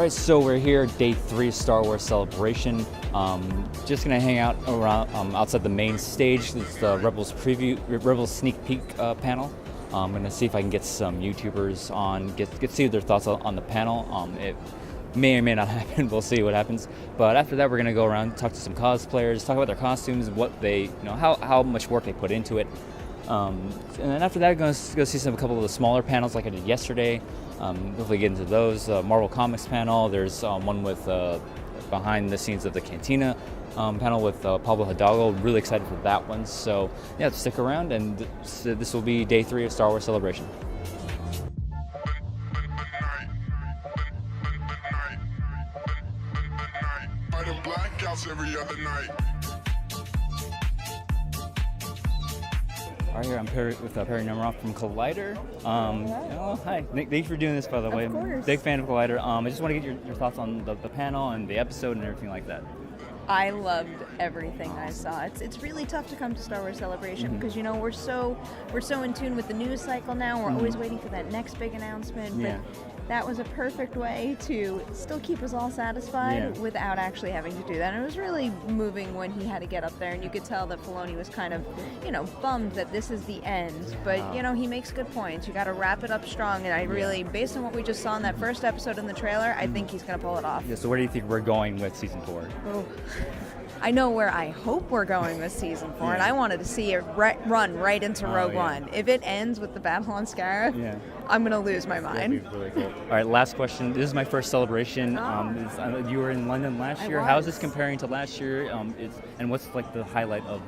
Alright, so we're here, day 3 Star Wars Celebration. Just gonna hang out around outside the main stage. It's the Rebels sneak peek panel. I'm gonna see if I can get some YouTubers on, get to see their thoughts on the panel. It may or may not happen. We'll see what happens. But after that, we're gonna go around, talk to some cosplayers, talk about their costumes, what they, how much work they put into it. And then after that, I'm going to go see a couple of the smaller panels like I did yesterday. Hopefully get into those. Marvel Comics panel. There's one with behind the scenes of the Cantina panel with Pablo Hidalgo. Really excited for that one. So yeah, stick around, and this will be day 3 of Star Wars Celebration. Every other night. All right, here I'm with Perry Nemiroff from Collider. Hi. Thank you for doing this, by the way. Of course. I'm a big fan of Collider. I just want to get your thoughts on the panel and the episode and everything like that. I loved everything I saw. It's really tough to come to Star Wars Celebration because we're so in tune with the news cycle now. We're always waiting for that next big announcement. Yeah. But that was a perfect way to still keep us all satisfied without actually having to do that. And it was really moving when he had to get up there, and you could tell that Filoni was kind of, bummed that this is the end. But, he makes good points. You got to wrap it up strong, and I really, based on what we just saw in that first episode in the trailer, I think he's going to pull it off. Yeah, so where do you think we're going with Season 4? Oh. I know where I hope we're going with Season 4, and I wanted to see it run right into Rogue One. If it ends with the Battle on Scarif, I'm going to lose my mind. That'd be really cool. All right, last question. This is my first celebration. You were in London last year. How is this comparing to last year? And what's like the highlight of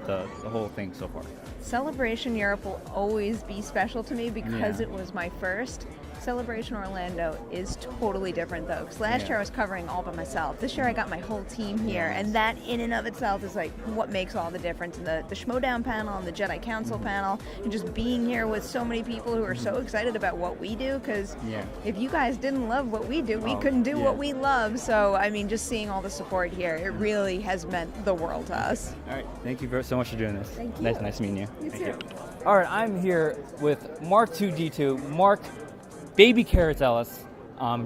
the whole thing so far? Celebration Europe will always be special to me because it was my first. Celebration Orlando is totally different though, because last year I was covering all by myself. This year I got my whole team here, and that in and of itself is like what makes all the difference. And the Schmodown panel and the Jedi Council panel, and just being here with so many people who are so excited about what we do, because if you guys didn't love what we do, we couldn't do what we love. So I mean, just seeing all the support here, it really has meant the world to us. All right, thank you so much for doing this. Thank you. Nice meeting you. You too. All right, I'm here with Mark 2D2. Mark, Baby Carrots Ellis,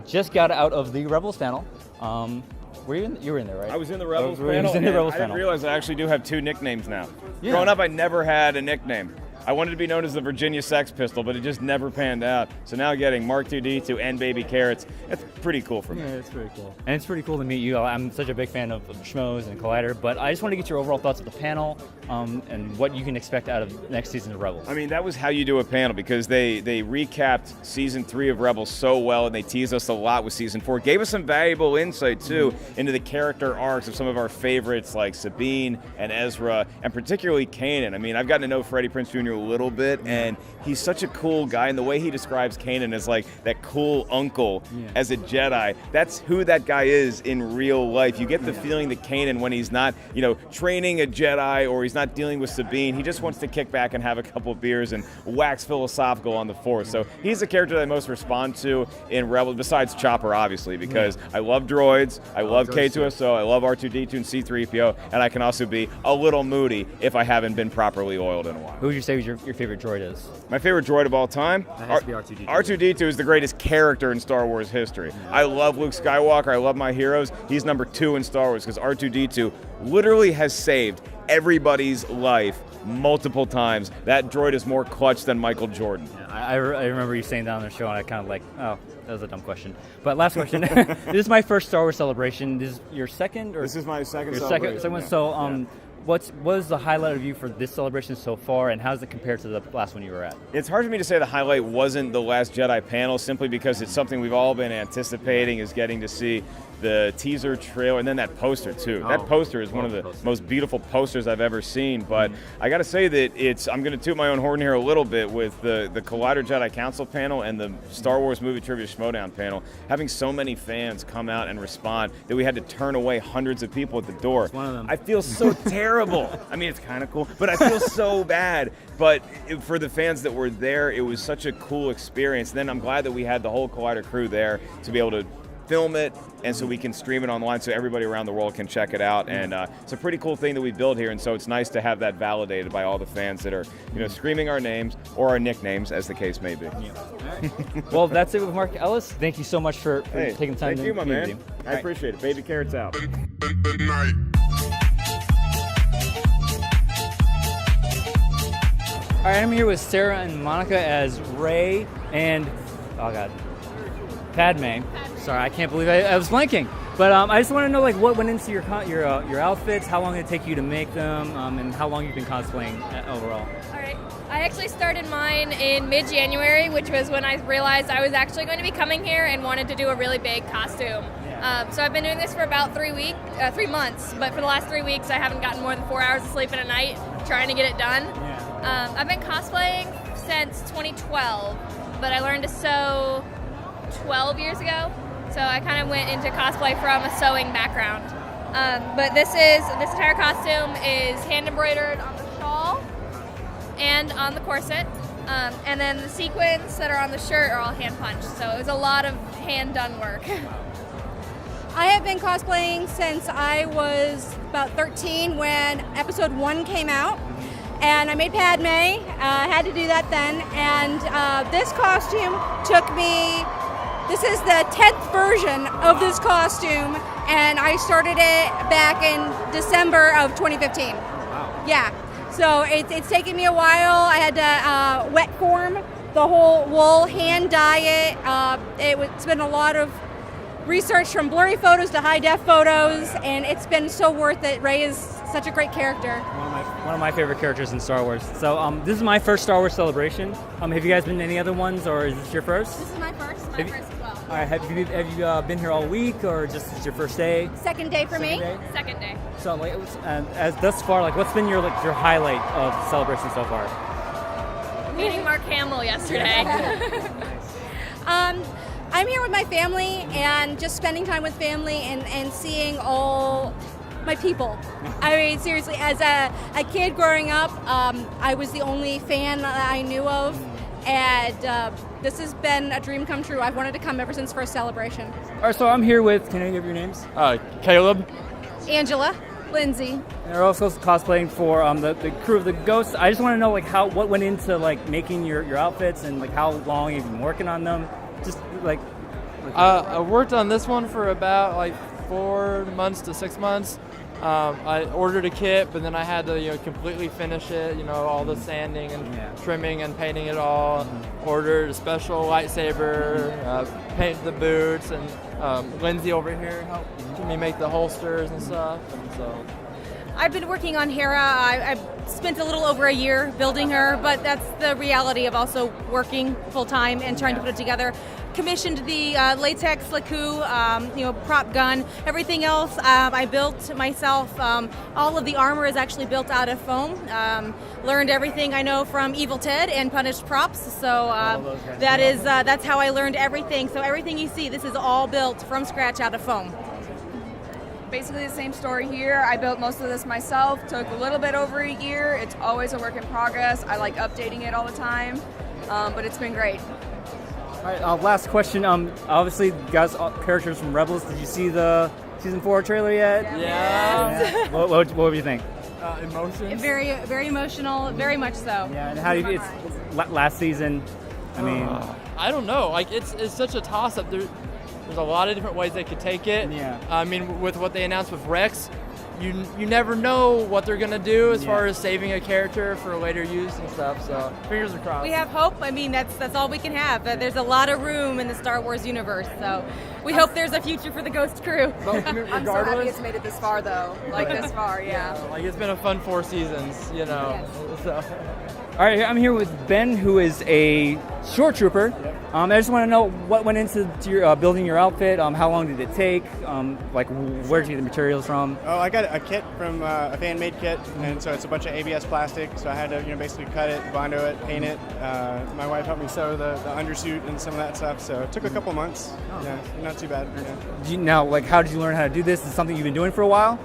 just got out of the Rebels panel. You were in there, right? I was in the Rebels panel. I didn't realize I actually do have 2 nicknames now. Yeah. Growing up, I never had a nickname. I wanted to be known as the Virginia Sex Pistol, but it just never panned out. So now getting Mark 2D2 and Baby Carrots, that's pretty cool for me. Yeah, it's pretty cool. And it's pretty cool to meet you. I'm such a big fan of Schmoes and Collider, but I just want to get your overall thoughts of the panel and what you can expect out of next season of Rebels. I mean, that was how you do a panel, because they recapped Season 3 of Rebels so well, and they teased us a lot with Season 4. Gave us some valuable insight, too, into the character arcs of some of our favorites like Sabine and Ezra, and particularly Kanan. I mean, I've gotten to know Freddie Prinze Jr. a little bit, and he's such a cool guy, and the way he describes Kanan as like that cool uncle as a Jedi, that's who that guy is in real life. You get the feeling that Kanan, when he's not, training a Jedi or he's not dealing with Sabine, he just wants to kick back and have a couple of beers and wax philosophical on the Force. So he's the character that I most respond to in Rebels, besides Chopper, obviously, because I love droids, I love K2SO, I love R2-D2 and C-3PO, and I can also be a little moody if I haven't been properly oiled in a while. Who would you say was your favorite droid is? My favorite droid of all time? That has to be R2-D2. R2-D2 is the greatest character in Star Wars history. I love Luke Skywalker, I love my heroes. He's number 2 in Star Wars, because R2-D2 literally has saved everybody's life multiple times. That droid is more clutch than Michael Jordan. Yeah, I remember you saying that on the show, and I kind of like, oh, that was a dumb question. But last question. This is my first Star Wars celebration. This is your second? This is my second celebration. Second one. So, what was the highlight of you for this celebration so far, and how does it compare to the last one you were at? It's hard for me to say the highlight wasn't the Last Jedi panel, simply because it's something we've all been anticipating, is getting to see the teaser trailer, and then that poster too. That poster is one of the most beautiful posters I've ever seen. But I got to say that I'm going to toot my own horn here a little bit with the Collider Jedi Council panel and the Star Wars Movie Trivia Schmodown panel. Having so many fans come out and respond that we had to turn away hundreds of people at the door. One of them. I feel so terrible. I mean, it's kind of cool, but I feel so bad. But for the fans that were there, it was such a cool experience. And then I'm glad that we had the whole Collider crew there to be able to film it, and so we can stream it online so everybody around the world can check it out. And it's a pretty cool thing that we build here, and so it's nice to have that validated by all the fans that are, screaming our names or our nicknames, as the case may be. Well, that's it with Mark Ellis. Thank you so much for taking the time. Thank you, my man. All I appreciate it. Baby carrots out. All right, I'm here with Sarah and Monica as Rey and, Padme. Sorry, I can't believe I was blanking. But I just want to know, what went into your outfits, how long did it take you to make them, and how long you've been cosplaying overall. All right. I actually started mine in mid-January, which was when I realized I was actually going to be coming here and wanted to do a really big costume. So I've been doing this for about 3 months, but for the last 3 weeks I haven't gotten more than 4 hours of sleep in a night trying to get it done. I've been cosplaying since 2012, but I learned to sew 12 years ago, so I kind of went into cosplay from a sewing background. But this entire costume is hand embroidered on the shawl and on the corset, and then the sequins that are on the shirt are all hand punched, so it was a lot of hand done work. I have been cosplaying since I was about 13 when episode 1 came out, and I made Padme. I had to do that then, and this costume took me, this is the 10th version of this costume, and I started it back in December of 2015. Wow. Yeah, so it's taken me a while. I had to wet form the whole wool, hand dye it. It's been a lot of research from blurry photos to high-def photos, and it's been so worth it. Rey is such a great character. One of my favorite characters in Star Wars. So this is my first Star Wars celebration. Have you guys been to any other ones, or is this your first? This is my first as well. All right, have you been here all week, or just is your first day? Second day for me. Second day. So as thus far, what's been your highlight of the celebration so far? Meeting Mark Hamill yesterday. I'm here with my family and just spending time with family and seeing all my people. I mean, seriously, as a kid growing up, I was the only fan that I knew of, and this has been a dream come true. I've wanted to come ever since first celebration. All right, so I'm here with, can I give your names? Caleb. Angela. Lindsay. And they're also cosplaying for the crew of the Ghosts. I just want to know what went into making your outfits, and how long you've been working on them. Just I worked on this one for about 4 months to 6 months. I ordered a kit, but then I had to completely finish it. All the sanding and trimming and painting it all. Ordered a special lightsaber, painted the boots, and Lindsay over here helped me make the holsters and stuff. And so I've been working on Hera. I've spent a little over a year building her, but that's the reality of also working full time and trying to put it together. Commissioned the latex Laku, prop gun. Everything else I built myself. All of the armor is actually built out of foam. Learned everything I know from Evil Ted and Punished props. So that's how I learned everything. So everything you see, this is all built from scratch out of foam. Basically the same story here. I built most of this myself. Took a little bit over a year. It's always a work in progress. I like updating it all the time, but it's been great. All right, last question. Obviously, guys, characters from Rebels. Did you see the season 4 trailer yet? Yeah. What do you think? Emotions. Very, very emotional. Very much so. Yeah, and how do you? It's last season. I mean, I don't know. It's such a toss-up. There's a lot of different ways they could take it. Yeah. I mean, with what they announced with Rex, you never know what they're gonna do as far as saving a character for later use and stuff. So fingers are crossed. We have hope. I mean, that's all we can have. There's a lot of room in the Star Wars universe, so we hope there's a future for the Ghost crew. But I'm so happy it's made it this far, though. This far, yeah. It's been a fun 4 seasons, Yes. So. all right, I'm here with Ben, who is a short trooper. I just want to know what went into your, building your outfit. How long did it take? Where did you get the materials from? Oh, I got a kit from a fan-made kit, and so it's a bunch of ABS plastic. So I had to, basically cut it, Bondo it, paint it. My wife helped me sew the undersuit and some of that stuff. So it took a couple months. Yeah, not too bad. Yeah. How did you learn how to do this? Is it something you've been doing for a while?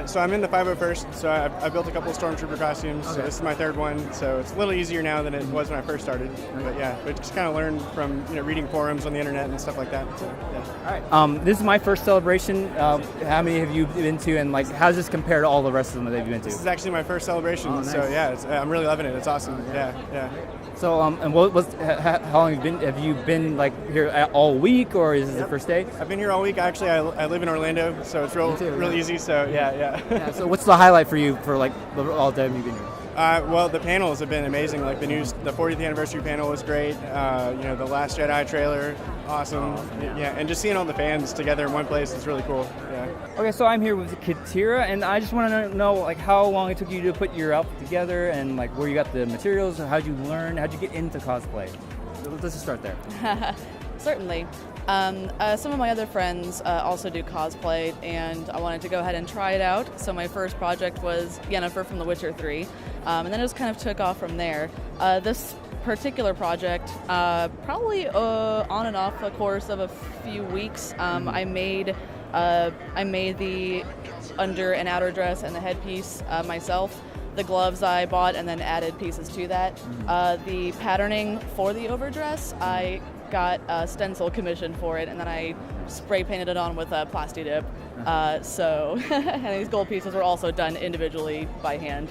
So I'm in the 501st. So I built a couple of Stormtrooper costumes. Okay. So this is my 3rd one. So it's a little easier now than it was when I first started. But yeah, but just kind of learn from reading forums on the internet and stuff like that. So, yeah. All right. This is my first celebration. How many have you been to, and like how does this compare to all the rest of them that you've been to? This is actually my first celebration, Oh, nice. so yeah, I'm really loving it. It's awesome. Yeah. So, and how long have you been? Have you been like here all week, or is this the first day? I've been here all week. Actually, I live in Orlando, so it's real easy. So yeah. So, what's the highlight for you for like all the time you've been here? Well, the panels have been amazing. Like the 40th anniversary panel was great. The Last Jedi trailer, awesome. Yeah, and just seeing all the fans together in one place is really cool. Yeah. Okay, so I'm here with Kiteera, and I just want to know like how long it took you to put your outfit together, and like where you got the materials, and how'd you learn, how'd you get into cosplay? Let's just start there. Certainly. Some of my other friends also do cosplay, and I wanted to go ahead and try it out. So my first project was Yennefer from The Witcher 3, and then it just kind of took off from there. This particular project, probably on and off a course of a few weeks, I made the under and outer dress and the headpiece myself. The gloves I bought and then added pieces to that. The patterning for the overdress, I got a stencil commission for it, and then I spray painted it on with a Plasti Dip. And these gold pieces were also done individually by hand.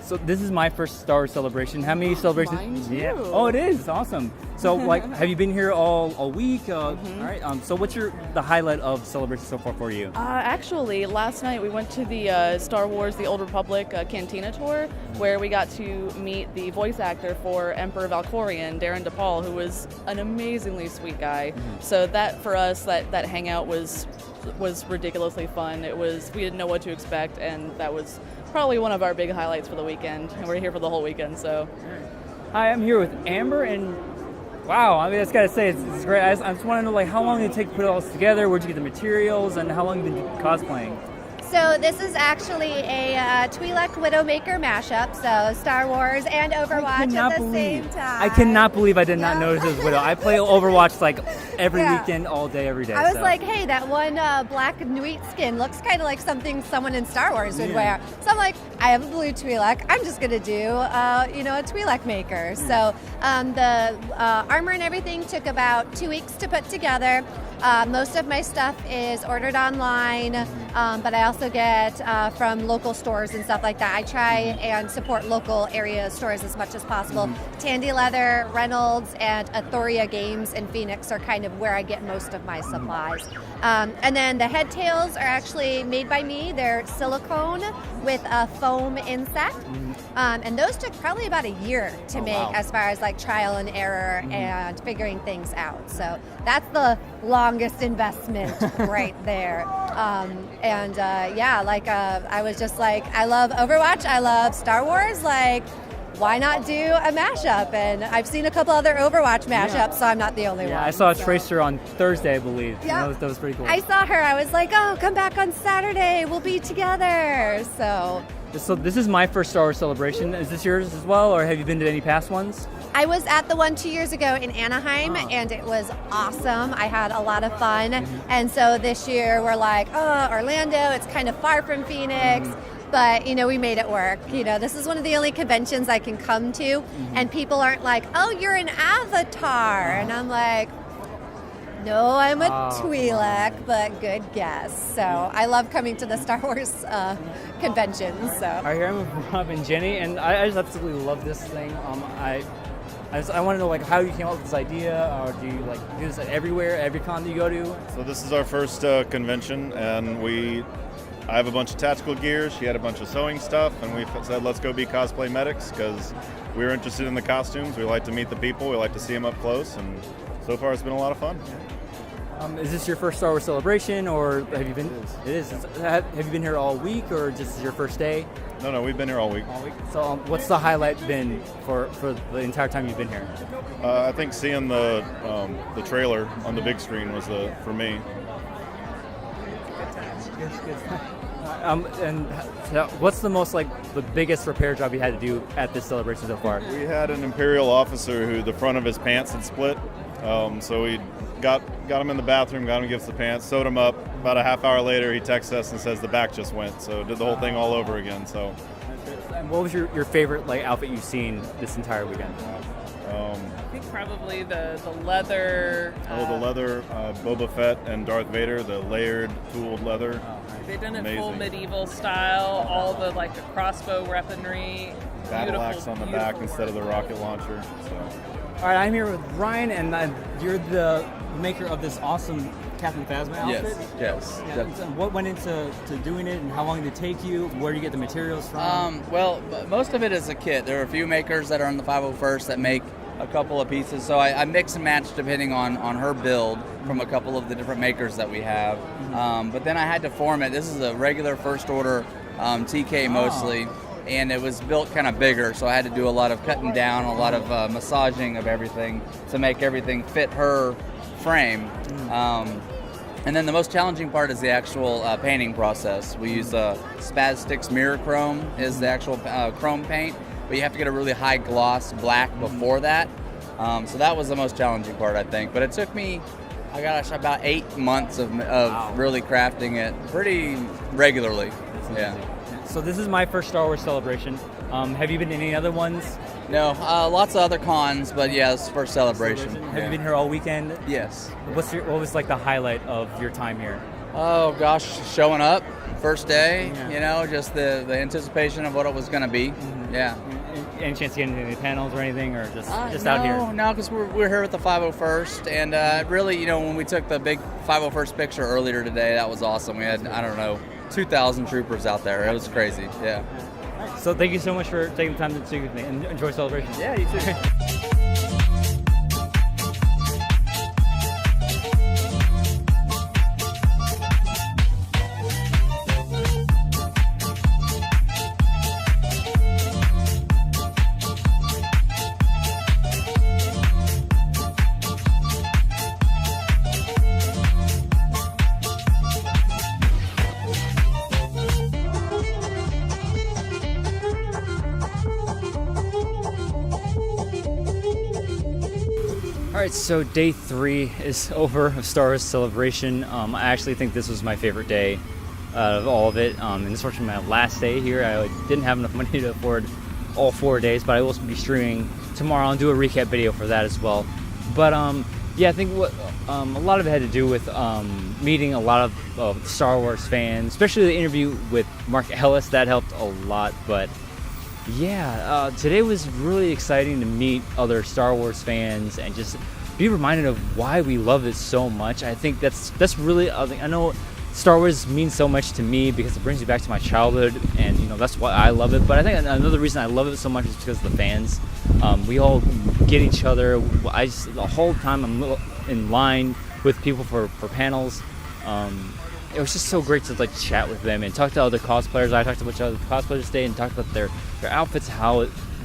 So this is my first Star Wars celebration. How many celebrations? Mine too. Yeah. Oh, it is awesome. So, like, have you been here all week? All right. So, what's the highlight of celebration so far for you? Actually, last night we went to the Star Wars: The Old Republic Cantina tour, where we got to meet the voice actor for Emperor Valkorion, Darren DePaul, who was an amazingly sweet guy. So that for us, that hangout was ridiculously fun. We didn't know what to expect, and that was probably one of our big highlights for the weekend. And we're here for the whole weekend. So, Hi, I'm here with Amber, and wow, I mean, I just gotta say, it's great. I just want to know, like, how long did it take to put it all together? Where'd you get the materials, and how long have you been cosplaying? So this is actually a Twi'lek Widowmaker mashup, so Star Wars and Overwatch at the same time. I cannot believe I did not notice it was Widow. I play Overwatch like every weekend, all day, every day. I was like, hey, that one black Nuit skin looks kind of like something someone in Star Wars would wear. So I'm like, I have a blue Twi'lek. I'm just going to do, a Twi'lek maker. So the armor and everything took about 2 weeks to put together. Most of my stuff is ordered online, but I also get from local stores and stuff like that. I try and support local area stores as much as possible. Tandy Leather, Reynolds, and Athoria Games in Phoenix are kind of where I get most of my supplies. And then the head tails are actually made by me. They're silicone with a foam inset. And those took probably about a year to make as far as like trial and error and figuring things out. So that's the longest investment right there. I was just like, I love Overwatch, I love Star Wars, like, why not do a mashup? And I've seen a couple other Overwatch mashups, so I'm not the only one. I saw Tracer on Thursday, I believe. Yeah. That was pretty cool. I saw her. I was like, oh, come back on Saturday. We'll be together. So this is my first Star Wars celebration. Is this yours as well, or have you been to any past ones? I was at the one 2 years ago in Anaheim, and it was awesome. I had a lot of fun. And so this year we're like, oh, Orlando, it's kind of far from Phoenix. But, we made it work. This is one of the only conventions I can come to, and people aren't like, oh, you're an avatar. And I'm like, no, I'm a Twi'lek, but good guess. So I love coming to the Star Wars conventions. So. All right, here I'm with Rob and Jenny, and I just absolutely love this thing. I want to know, like, how you came up with this idea, or do you, like, do this everywhere, every con that you go to? So this is our first convention, and I have a bunch of tactical gear, she had a bunch of sewing stuff, and we said let's go be cosplay medics because we were interested in the costumes. We like to meet the people, we like to see them up close, and so far it's been a lot of fun. Is this your first Star Wars celebration, or have you been? It is. Have you been here all week, or just your first day? No, we've been here all week. So what's the highlight been for the entire time you've been here? I think seeing the trailer on the big screen was for me. And what's the biggest repair job you had to do at this celebration so far? We had an Imperial officer who the front of his pants had split, so we got him in the bathroom, got him to give us the pants, sewed him up. About a half hour later, he texts us and says the back just went, so did the whole thing all over again. So, and what was your favorite outfit you've seen this entire weekend? I think probably the leather. The leather, Boba Fett and Darth Vader, the layered, tooled leather. They've done it Amazing. full medieval style, all the crossbow weaponry. Battle axe on the back instead of the rocket launcher. So. All right, I'm here with Ryan, and you're the maker of this awesome Captain Phasma outfit. Yes. Yeah, so what went into doing it, and how long did it take you? Where do you get the materials from? Well, most of it is a kit. There are a few makers that are on the 501st that make a couple of pieces, so I mix and match depending on her build from a couple of the different makers that we have. But then I had to form it. This is a regular first order TK mostly, and it was built kind of bigger, so I had to do a lot of cutting down, a lot of massaging of everything to make everything fit her frame. And then the most challenging part is the actual painting process. We use Spaz Mirror Chrome is the actual chrome paint, but you have to get a really high gloss black before that. So that was the most challenging part, I think. But it took me, about 8 months of really crafting it pretty regularly. Yeah. So this is my first Star Wars celebration. Have you been to any other ones? No, lots of other cons, but yeah, this is first celebration. Have you been here all weekend? Yes. What was like the highlight of your time here? Oh gosh, showing up, first day, just the anticipation of what it was going to be. Yeah. Any chance to get into any panels or anything, or just out here? No, because we're here with the 501st, and really, when we took the big 501st picture earlier today, that was awesome. We had, 2,000 troopers out there. It was crazy, yeah. So thank you so much for taking the time to speak with me, and enjoy celebration. Yeah, you too. All right, so day 3 is over of Star Wars Celebration. I actually think this was my favorite day out of all of it. And this was my last day here. I didn't have enough money to afford all 4 days, but I will be streaming tomorrow and do a recap video for that as well. But yeah, I think what a lot of it had to do with meeting a lot of Star Wars fans, especially the interview with Mark Ellis. That helped a lot. But yeah, today was really exciting to meet other Star Wars fans and just be reminded of why we love it so much. I think that's really, I know Star Wars means so much to me because it brings me back to my childhood, and that's why I love it. But I think another reason I love it so much is because of the fans. We all get each other. The whole time I'm in line with people for panels. It was just so great to chat with them and talk to other cosplayers. I talked to a bunch of other cosplayers today and talked about their outfits,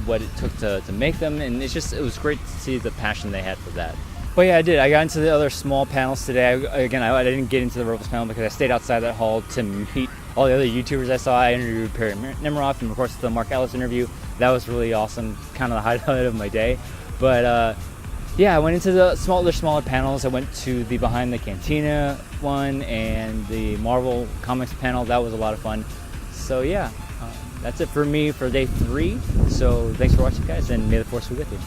what it took to make them, and it was great to see the passion they had for that. But yeah, I did. I got into the other small panels today. I didn't get into the Rebels panel because I stayed outside that hall to meet all the other YouTubers I saw. I interviewed Perry Nemiroff and of course the Mark Ellis interview. That was really awesome, kind of the highlight of my day. But yeah, I went into the smaller panels. I went to the Behind the Cantina one and the Marvel Comics panel. That was a lot of fun. So yeah, that's it for me for day 3. So thanks for watching, guys, and may the Force be with you.